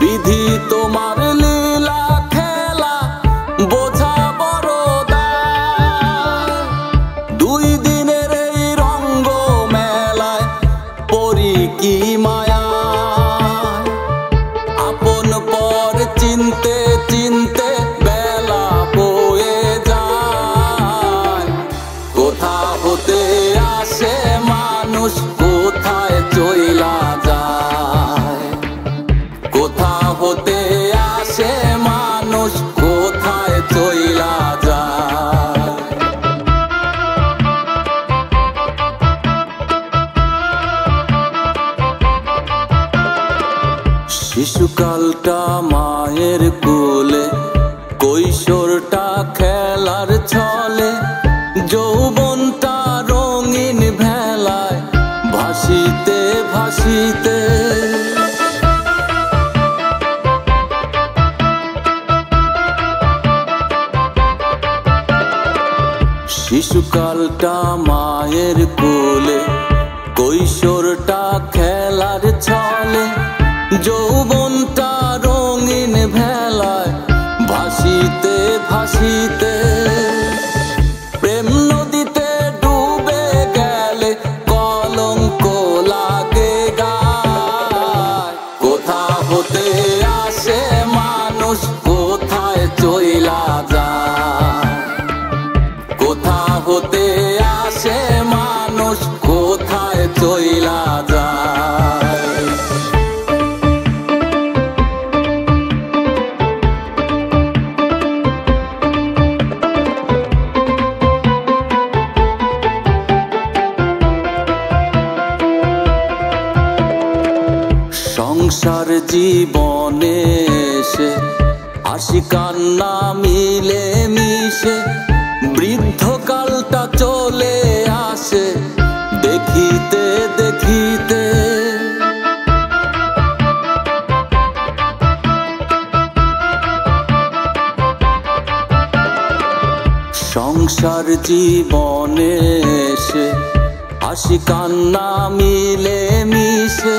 বিধি তোমার লীলা খেলা বোঝা বড় দায়। 2 দিনের এই রঙ্গ মেলায় পড়ি কি মায়া, আপন পর চিনতে চিনতে বেলা বয়ে যায়। কোথা হতে আসে মানুষ কোথায় চইলা যায়, কোথা হতে আসে মানুষ কোথায় চইলা যায়। শিশুকালটা মায়ের কোলে, কৈশোরটা খেলার ছলে, যৌবনটা রঙিন ভেলায় ভাসিতে ভাসিতে। শিশুকালটা মায়ের কোলে, কৈশোরটা খেলার ছলে, যৌবনটা রঙিন ভেলায় ভাসিতে ভাসিতে। প্রেম নদীতে ডুবে গেলে কলঙ্ক লাগে গায়। কোথা হতে আসে মানুষ কোথায় চইলা যায়, কোথা হতে আসে মানুষ কোথায় চইলা যায়। সংসার জীবনে এসে হাসি কান্না মিলে মিশে, বৃদ্ধকালটা চলে আসে দেখিতে দেখিতে। সংসার জীবনে এসে হাসি কান্না মিলে মিশে,